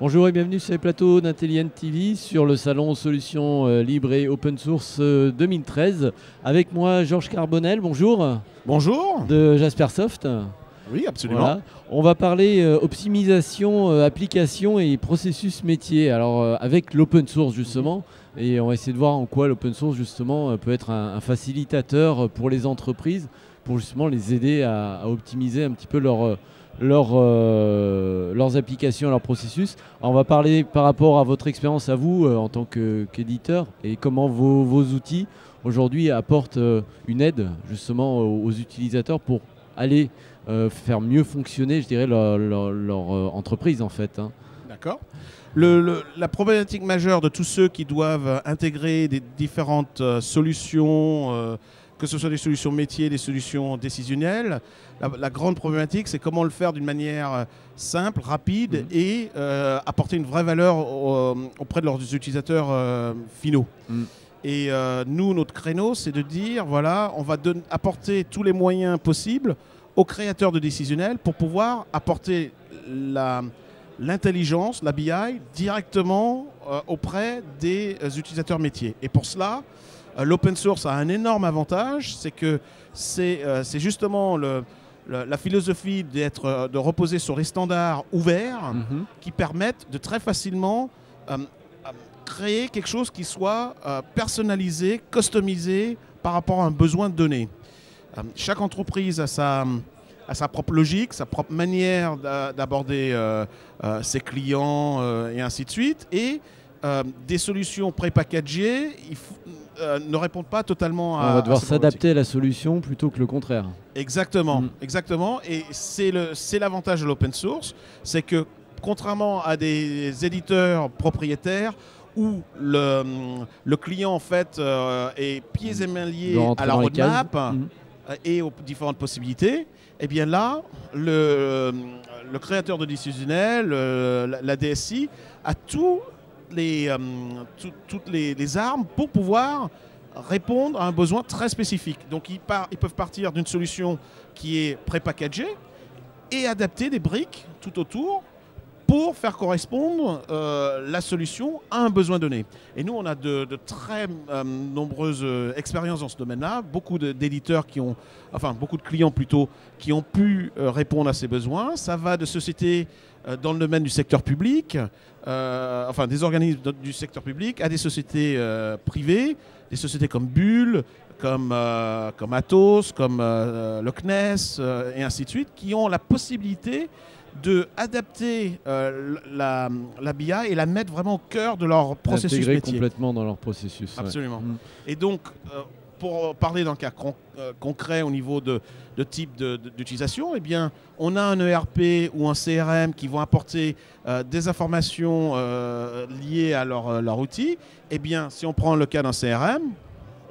Bonjour et bienvenue sur les plateaux d'Intelligent TV sur le salon Solutions Libres et Open Source 2013. Avec moi Georges Carbonel, bonjour. Bonjour. De Jaspersoft. Oui, absolument. Voilà. On va parler optimisation, application et processus métier. Alors avec l'open source justement, et on va essayer de voir en quoi l'open source justement peut être un facilitateur pour les entreprises, pour justement les aider à optimiser un petit peu leurs applications, leurs processus. Alors on va parler par rapport à votre expérience à vous en tant qu'éditeur et comment vos outils aujourd'hui apportent une aide justement aux utilisateurs pour aller faire mieux fonctionner, je dirais, leur entreprise en fait. D'accord. La problématique majeure de tous ceux qui doivent intégrer des différentes solutions, que ce soit des solutions métiers, des solutions décisionnelles, la grande problématique, c'est comment le faire d'une manière simple, rapide et apporter une vraie valeur auprès de leurs utilisateurs finaux. Et nous, notre créneau, c'est de dire, voilà, on va apporter tous les moyens possibles aux créateurs de décisionnels pour pouvoir apporter l'intelligence, la BI, directement auprès des utilisateurs métiers. Et pour cela, l'open source a un énorme avantage, c'est que c'est justement la philosophie de reposer sur les standards ouverts qui permettent de très facilement créer quelque chose qui soit personnalisé, customisé par rapport à un besoin de données. Chaque entreprise a sa propre logique, sa propre manière d'aborder ses clients et ainsi de suite. Et des solutions pré-packagées ne répondent pas totalement à... On va devoir s'adapter à la solution plutôt que le contraire. Exactement, exactement. Et c'est l'avantage de l'open source, c'est que contrairement à des éditeurs propriétaires, où le client en fait est pieds et mains liés à la roadmap et aux différentes possibilités, et bien là, le créateur de décisionnel, la DSI, a toutes les armes pour pouvoir répondre à un besoin très spécifique. Donc ils peuvent partir d'une solution qui est pré-packagée et adapter des briques tout autour pour faire correspondre la solution à un besoin donné. Et nous, on a de très nombreuses expériences dans ce domaine-là, beaucoup d'éditeurs beaucoup de clients plutôt, qui ont pu répondre à ces besoins. Ça va de sociétés dans le domaine du secteur public, des organismes du secteur public, à des sociétés privées, des sociétés comme Bull, comme Atos, comme le CNES, et ainsi de suite, qui ont la possibilité d'adapter la BI et la mettre vraiment au cœur de leur processus métier. Intégrer complètement dans leur processus. Absolument. Ouais. Et donc, pour parler d'un cas concret au niveau de type d'utilisation, eh bien, on a un ERP ou un CRM qui vont apporter des informations liées à leur outil. Eh bien, si on prend le cas d'un CRM,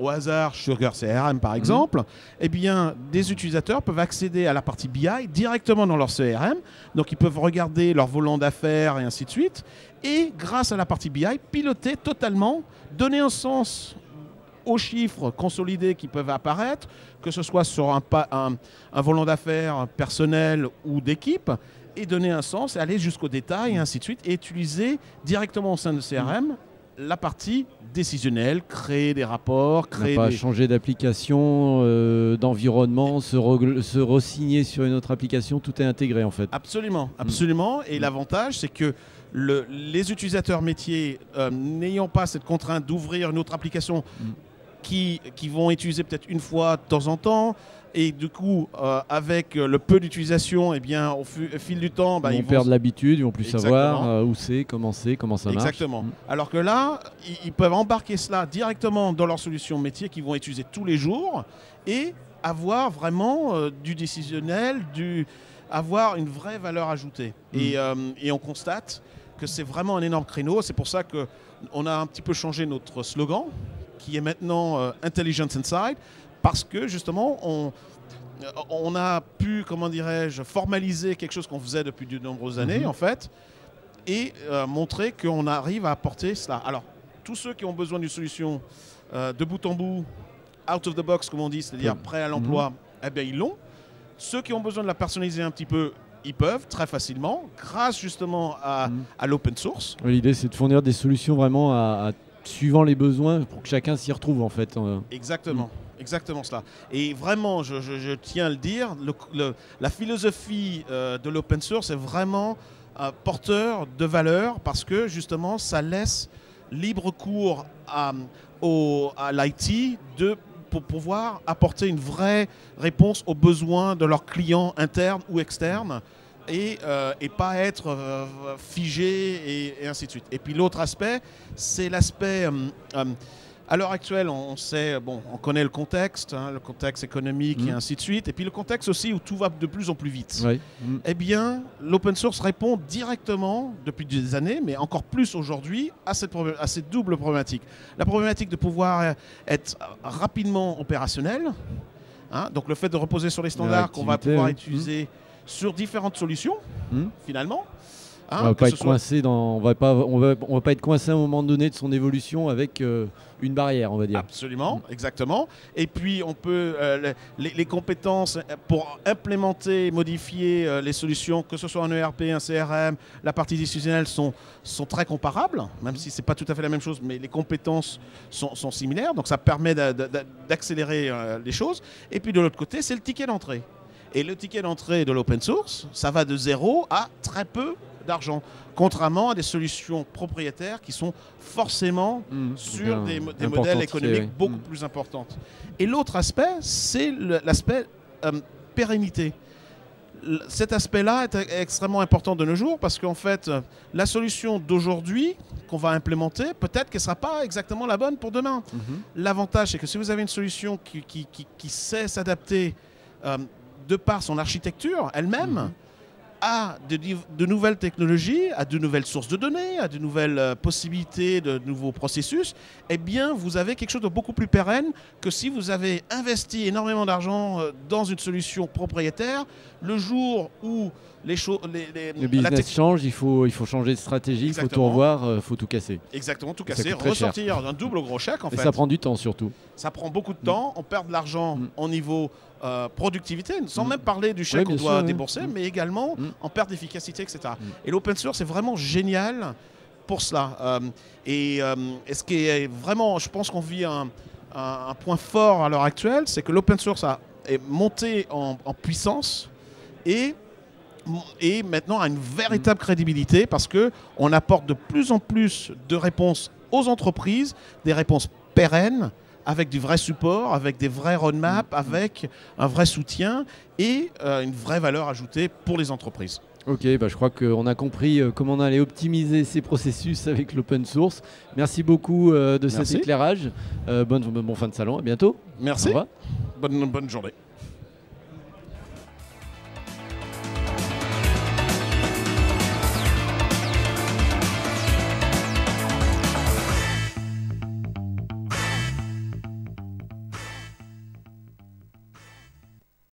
au hasard, Sugar CRM par exemple, eh bien, des utilisateurs peuvent accéder à la partie BI directement dans leur CRM. Donc, ils peuvent regarder leur volant d'affaires et ainsi de suite. Et grâce à la partie BI, piloter totalement, donner un sens aux chiffres consolidés qui peuvent apparaître, que ce soit sur un volant d'affaires personnel ou d'équipe, et donner un sens et aller jusqu'au détail et ainsi de suite, et utiliser directement au sein de CRM la partie décisionnelle, créer des rapports, changer d'application, d'environnement, se re-signer sur une autre application, tout est intégré en fait. Absolument, absolument. Et l'avantage, c'est que les utilisateurs métiers, n'ayant pas cette contrainte d'ouvrir une autre application qui vont utiliser peut-être une fois de temps en temps, et du coup, avec le peu d'utilisation, eh bien, au fil du temps, ils vont perdre l'habitude, ils vont plus savoir où c'est, comment ça marche. Exactement. Alors que là, ils peuvent embarquer cela directement dans leur solution métier qu'ils vont utiliser tous les jours et avoir vraiment du décisionnel, avoir une vraie valeur ajoutée. Et on constate que c'est vraiment un énorme créneau. C'est pour ça qu'on a un petit peu changé notre slogan, qui est maintenant Intelligence Inside, parce que justement, on a pu, comment dirais-je, formaliser quelque chose qu'on faisait depuis de nombreuses années, en fait, et montrer qu'on arrive à apporter cela. Alors, tous ceux qui ont besoin d'une solution de bout en bout, out of the box, comme on dit, c'est-à-dire prêt à l'emploi, eh bien, ils l'ont. Ceux qui ont besoin de la personnaliser un petit peu, ils peuvent très facilement, grâce justement à l'open source. L'idée, c'est de fournir des solutions vraiment suivant les besoins pour que chacun s'y retrouve en fait. Exactement. Exactement cela. Et vraiment, je tiens à le dire, la philosophie de l'open source est vraiment porteur de valeur parce que justement, ça laisse libre cours à l'IT pour pouvoir apporter une vraie réponse aux besoins de leurs clients internes ou externes et pas être figé et ainsi de suite. Et puis l'autre aspect, c'est l'aspect... à l'heure actuelle, on sait, on connaît le contexte économique et ainsi de suite, et puis le contexte aussi où tout va de plus en plus vite. Ouais. Eh bien, l'open source répond directement, depuis des années, mais encore plus aujourd'hui, à cette double problématique. La problématique de pouvoir être rapidement opérationnel, donc le fait de reposer sur les standards qu'on va pouvoir utiliser sur différentes solutions, finalement. On va pas être coincé on va pas être coincé à un moment donné de son évolution avec une barrière, on va dire. Absolument, exactement. Et puis on peut les compétences pour implémenter, modifier les solutions, que ce soit un ERP, un CRM, la partie décisionnelle sont très comparables, même si c'est pas tout à fait la même chose, mais les compétences sont similaires. Donc ça permet d'accélérer les choses. Et puis de l'autre côté, c'est le ticket d'entrée. Et le ticket d'entrée de l'open source, ça va de 0 à très peu d'argent, contrairement à des solutions propriétaires qui sont forcément sur des modèles économiques beaucoup plus importants. Et l'autre aspect, c'est l'aspect pérennité. Cet aspect-là est extrêmement important de nos jours parce qu'en fait, la solution d'aujourd'hui qu'on va implémenter, peut-être qu'elle ne sera pas exactement la bonne pour demain. L'avantage, c'est que si vous avez une solution qui sait s'adapter de par son architecture elle-même, à de nouvelles technologies, à de nouvelles sources de données, à de nouvelles possibilités, de nouveaux processus, eh bien, vous avez quelque chose de beaucoup plus pérenne que si vous avez investi énormément d'argent dans une solution propriétaire. Le jour où le business change, il faut changer de stratégie, il faut tout revoir, il faut tout casser. Exactement, tout casser, ressortir d'un double gros chèque en fait. Et ça prend du temps surtout. Ça prend beaucoup de temps, on perd de l'argent au niveau productivité, sans même parler du chèque qu'on doit débourser, mais également en perte d'efficacité, etc. Et l'open source est vraiment génial pour cela. Et ce qui est vraiment, je pense qu'on vit un point fort à l'heure actuelle, c'est que l'open source est monté en puissance et maintenant a une véritable crédibilité parce qu'on apporte de plus en plus de réponses aux entreprises, des réponses pérennes, avec du vrai support, avec des vrais roadmaps, avec un vrai soutien et une vraie valeur ajoutée pour les entreprises. Ok, je crois qu'on a compris comment on allait optimiser ces processus avec l'open source. Merci beaucoup de cet éclairage. Bonne fin de salon, à bientôt. Merci. Bonne journée.